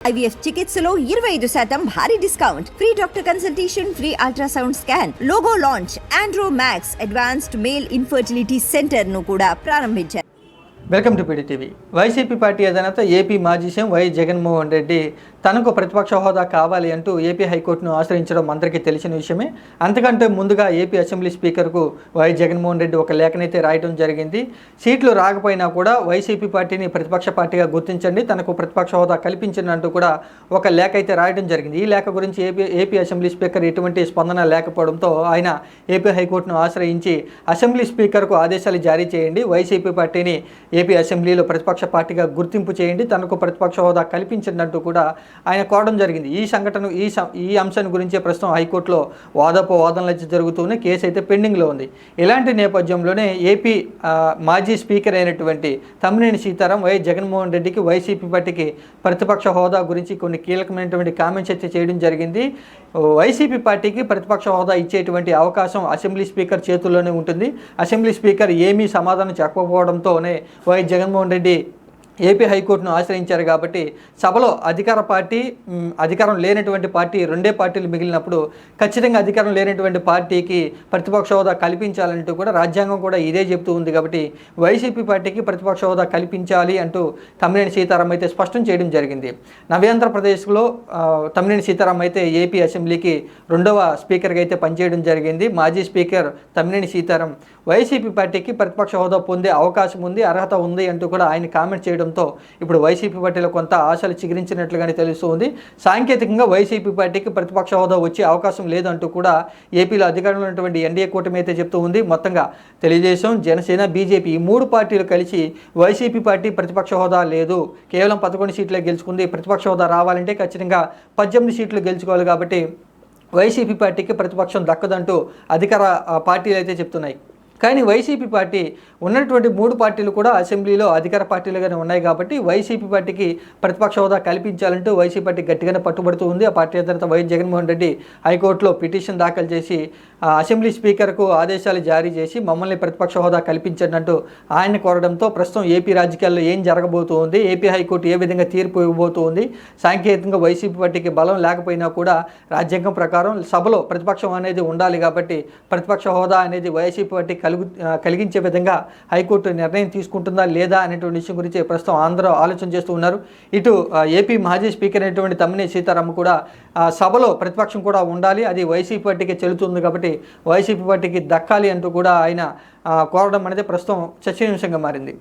IVF చికిత్సలో 25% భారీ discount, free doctor consultation, free ultrasound scan, logo launch, Andro max advanced male infertility centre ను కూడా ప్రారంభించారు. Welcome to PDTV. YCP party అధినేత AP మాజీ CM why Jaganmohan Reddy తనకు ప్రతిపక్ష హోదా కావాలి అంటూ ఏపీ హైకోర్టును ఆశ్రయించడం అందరికీ తెలిసిన విషయమే. అంతకంటే ముందుగా ఏపీ అసెంబ్లీ స్పీకర్కు వై జగన్మోహన్ రెడ్డి ఒక లేఖనైతే రాయడం జరిగింది. సీట్లు రాకపోయినా కూడా వైసీపీ పార్టీని ప్రతిపక్ష పార్టీగా గుర్తించండి, తనకు ప్రతిపక్ష హోదా కల్పించండి అంటూ కూడా ఒక లేఖ అయితే రాయడం జరిగింది. ఈ లేఖ గురించి ఏపీ అసెంబ్లీ స్పీకర్ ఎటువంటి స్పందన లేకపోవడంతో ఆయన ఏపీ హైకోర్టును ఆశ్రయించి అసెంబ్లీ స్పీకర్కు ఆదేశాలు జారీ చేయండి, వైసీపీ పార్టీని ఏపీ అసెంబ్లీలో ప్రతిపక్ష పార్టీగా గుర్తింపు చేయండి, తనకు ప్రతిపక్ష హోదా కల్పించండి అంటూ కూడా ఆయన కోరడం జరిగింది. ఈ సంఘటన ఈ అంశాన్ని గురించే ప్రస్తుతం హైకోర్టులో వాదనలు అయితే జరుగుతూనే కేసు అయితే పెండింగ్లో ఉంది. ఇలాంటి నేపథ్యంలోనే ఏపీ మాజీ స్పీకర్ అయినటువంటి తమ్మినేని సీతారాం వై జగన్మోహన్ రెడ్డికి వైసీపీ పార్టీకి ప్రతిపక్ష హోదా గురించి కొన్ని కీలకమైనటువంటి కామెంట్స్ అయితే చేయడం జరిగింది. వైసీపీ పార్టీకి ప్రతిపక్ష హోదా ఇచ్చేటువంటి అవకాశం అసెంబ్లీ స్పీకర్ చేతుల్లోనే ఉంటుంది. అసెంబ్లీ స్పీకర్ ఏమీ సమాధానం చెప్పకపోవడంతోనే వై జగన్మోహన్ రెడ్డి ఏపీ హైకోర్టును ఆశ్రయించారు. కాబట్టి సభలో అధికారం లేనటువంటి పార్టీ రెండే పార్టీలు మిగిలినప్పుడు ఖచ్చితంగా అధికారం లేనటువంటి పార్టీకి ప్రతిపక్ష హోదా కల్పించాలంటూ కూడా రాజ్యాంగం కూడా ఇదే చెబుతూ ఉంది. కాబట్టి వైసీపీ పార్టీకి ప్రతిపక్ష హోదా కల్పించాలి అంటూ తమ్మినేని సీతారాం అయితే స్పష్టం చేయడం జరిగింది. నవ్యాంధ్రప్రదేశ్లో తమ్మినేని సీతారాం అయితే ఏపీ అసెంబ్లీకి రెండవ స్పీకర్గా అయితే పనిచేయడం జరిగింది. మాజీ స్పీకర్ తమ్మినేని సీతారాం వైసీపీ పార్టీకి ప్రతిపక్ష హోదా పొందే అవకాశం ఉంది, అర్హత ఉంది అంటూ కూడా ఆయన కామెంట్ చేయడంతో ఇప్పుడు వైసీపీ పార్టీలో కొంత ఆశలు చిగురించినట్లుగానే తెలుస్తుంది. సాంకేతికంగా వైసీపీ పార్టీకి ప్రతిపక్ష హోదా వచ్చే అవకాశం లేదంటూ కూడా ఏపీలో అధికారంలో ఉన్నటువంటి ఎన్డీఏ కూటమి అయితే చెప్తూ ఉంది. మొత్తంగా తెలుగుదేశం, జనసేన, బీజేపీ ఈ మూడు పార్టీలు కలిసి వైసీపీ పార్టీ ప్రతిపక్ష హోదా లేదు, కేవలం 11 సీట్లే గెలుచుకుంది, ప్రతిపక్ష హోదా రావాలంటే ఖచ్చితంగా 18 సీట్లు గెలుచుకోవాలి, కాబట్టి వైసీపీ పార్టీకి ప్రతిపక్షం దక్కదంటూ అధికార పార్టీలు అయితే చెప్తున్నాయి. కానీ వైసీపీ పార్టీ ఉన్నటువంటి 3 పార్టీలు కూడా అసెంబ్లీలో అధికార పార్టీలుగానే ఉన్నాయి. కాబట్టి వైసీపీ పార్టీకి ప్రతిపక్ష హోదా కల్పించాలంటూ వైసీపీ పార్టీ గట్టిగానే పట్టుబడుతూ ఉంది. ఆ పార్టీ అధినేత వై జగన్మోహన్ రెడ్డి హైకోర్టులో పిటిషన్ దాఖలు చేసి అసెంబ్లీ స్పీకర్కు ఆదేశాలు జారీ చేసి మమ్మల్ని ప్రతిపక్ష హోదా కల్పించండి అంటూ ఆయన కోరడంతో ప్రస్తుతం ఏపీ రాజకీయాల్లో ఏం జరగబోతుంది, ఏపీ హైకోర్టు ఏ విధంగా తీర్పు ఇవ్వబోతుంది, సాంకేతికంగా వైసీపీ పార్టీకి బలం లేకపోయినా కూడా రాజ్యాంగం ప్రకారం సభలో ప్రతిపక్షం అనేది ఉండాలి. కాబట్టి ప్రతిపక్ష హోదా అనేది వైసీపీ పార్టీ కలిగించే విధంగా హైకోర్టు నిర్ణయం తీసుకుంటుందా లేదా అనేటువంటి విషయం గురించి ప్రస్తుతం అందరూ ఆలోచన చేస్తూ ఉన్నారు. ఇటు ఏపీ మాజీ స్పీకర్ అయినటువంటి తమ్మినేని సీతారాం కూడా సభలో ప్రతిపక్షం కూడా ఉండాలి, అది వైసీపీ పార్టీకి చెల్లుతుంది, కాబట్టి వైసీపీ పార్టీకి దక్కాలి అంటూ కూడా ఆయన కోరడం అనేది ప్రస్తుతం చర్చనీయాంశంగా మారింది.